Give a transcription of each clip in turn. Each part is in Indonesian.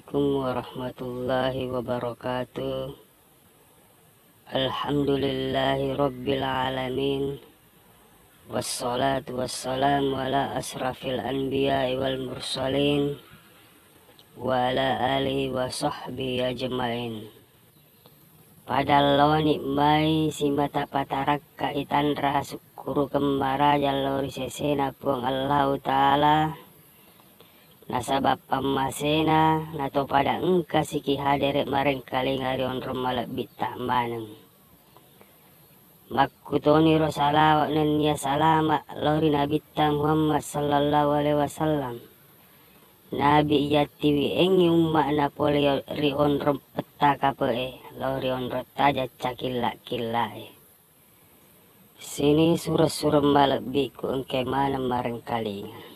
Assalamualaikum warahmatullahi wabarakatuh. Alhamdulillahi rabbil alamin. Wassalatu wassalamu ala asrafil anbiya'i wal mursalin wa ala alihi wa sahbihi ajma'in. Padallo nikmai simata patarak kaitan rasukuru kembara jalori sesena puang Allah Ta'ala nasabab pamasena nato pada engka siki haderek mareng kalingarion romalak bitak maneng makutoni ro salawat nenia salama lori nabi Muhammad sallallahu alaihi wasallam nabi yatiwi engi umma napoli rion rom petaka pe lori on rotaja cakilla killae sini surah malak biku engke mana mareng kalinga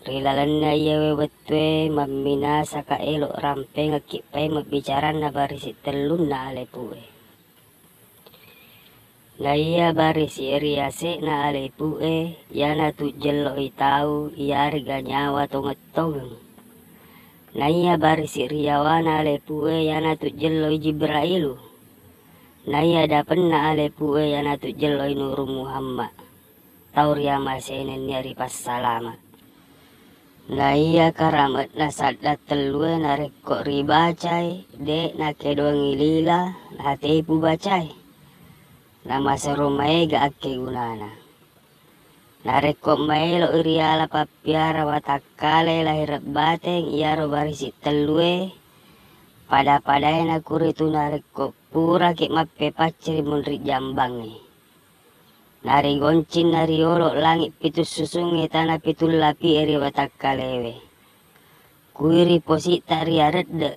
rilalanna yewe wetwe mamina saka elok rampeng akipai mabicaran na barisi telun na alepue na iya barisi riase na alepue yana tu jello itau iya harga nyawa tongetong na iya barisi riawana alepue yana tu jello Jibrailu na iya dapen na alepue yana tu jello Nuru Muhammad tauria masenen nyari pas salama na iya karamat na sadda telue na rekok ribacai dek na kedua ngilila na tepu bacai na masa rumai ga ake gunana na rekok maelo iriala papiara watakale lahir bateng iya ro barisi telue pada na kuritu na rekok pura kik mape paciri munri jambangi nari goncin nari olok langit pitu susungi tanah pitu lapi eri watak kalewe kuiri posi tari aredde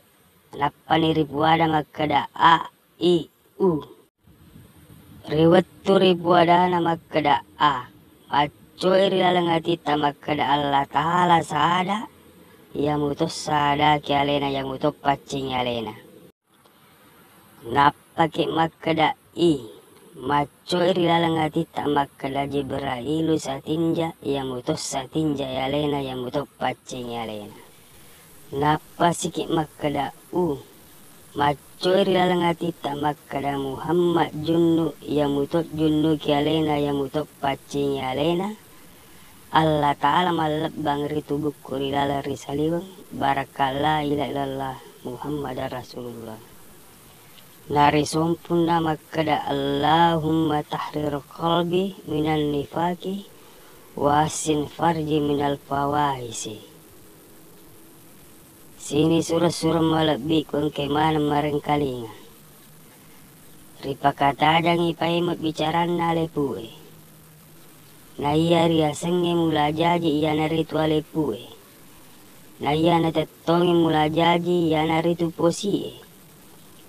napani ribuada makada a i u riwetu ribuada makada a maco eri lalengati tamakada Allah Ta'ala saada yang mutus saada kialena yang mutus pacing alena napake makada i maco iri lalangati tak makala Jibrailu satinja yang mutus satinja yalena yang mutus pacing yalena napa sikit makala maco iri lalangati tak makala Muhammad junnu yang mutus junnu kialena yang mutus pacing yalena Allah Ta'ala malab bang ritu buku rilala risaliwang barakallah ila ilallah Muhammad Rasulullah nari sompuna makada Allahumma tahrir qalbi minal nifaki wasin farji minal fawahisi sini surah malabik ke mana mareng kalinga ripa kata adang ipai bicaran nalepue na iya ria senge mula jaji iya naritu alepue na iya natetongi mula jaji iya naritu posie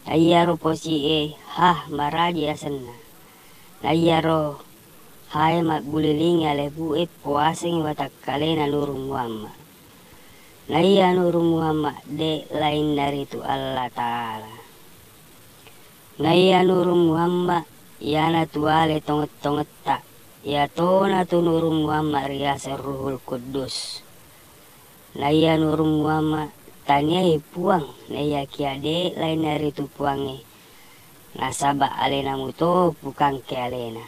ayaro posi maraji asenna ayaro hai maguliling alebu puasing watak kalena Nuru Muhammad naya Nuru Muhammad de lain dari itu Allah Ta'ala naya Nuru Muhammad yana tuale tonget tak ya tona tu Nuru Muhammad riasa Ruhul Kudus naya Nuru Muhammad tanya puang naya kiade lain dari tu puangi nasaba alena muto bukan ke alena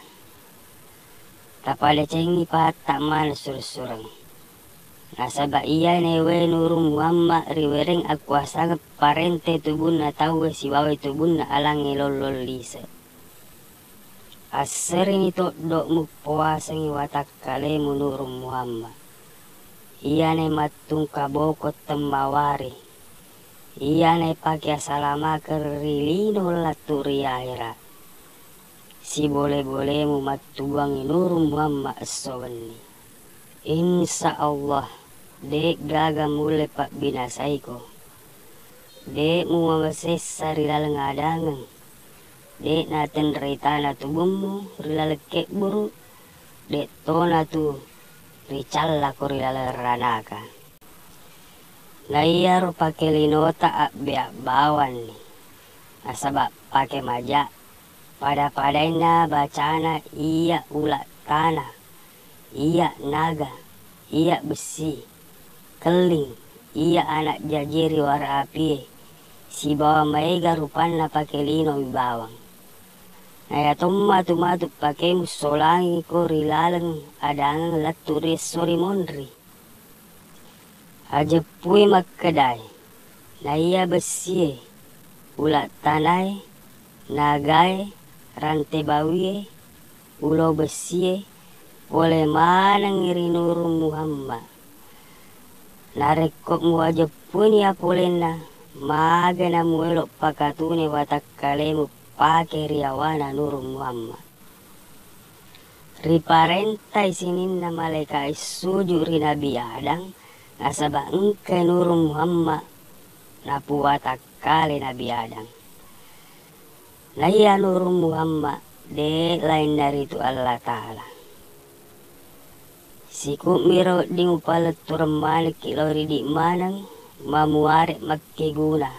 tapada cengi patak man surang nasaba iya newe Nuru Muhammad riwereng aku asang parente tubun na tahu siwawe tubun na alangi lolol lisa asering itu dok mu puasangi watak kalemu Nuru Muhammad iya ne matung kaboko tembawari iya ne pakai salama kerilino laturi akhira si boleh mu matuang Nuru Muhammad sowani insya Allah dek gaga mule pak binasaiko dek mu mamasesa rilal ngadangan dek naten reitana tubumu rilal kek buru dek tona tu ricalla korilala ranaka nayar pake linota abia bawan ni nasaba pake maja pada-padanya bacana iya ulat tanah iya naga iya besi keling iya anak jajiri wara api si bawa maiga rupanna pake lino bawang. Naya tomma tumatu pake musolangi ko rilalang adangang laturis sori mondri. Aja pui makkedai. Naya besie ulat tanai nagai rante bawie ulo besie oleh mana ngiri nuru Muhammad. Narekop mu aja puni apolena magana muelok pakatune watakkalemu pake riawana nuru Muhammad. Riparentai sininna malaikat sujud ri Nabi Adam nasaba engke nuru Muhammad napu watakkale Nabi Adam. Naya nuru Muhammad de lain dari itu Allah Ta'ala. Siku miro di upalet turun malik kilori di manang mamuarek makke guna.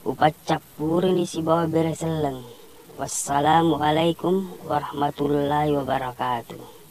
Upacap puri ni si bawa bereseleng. Wassalamualaikum warahmatullahi wabarakatuh.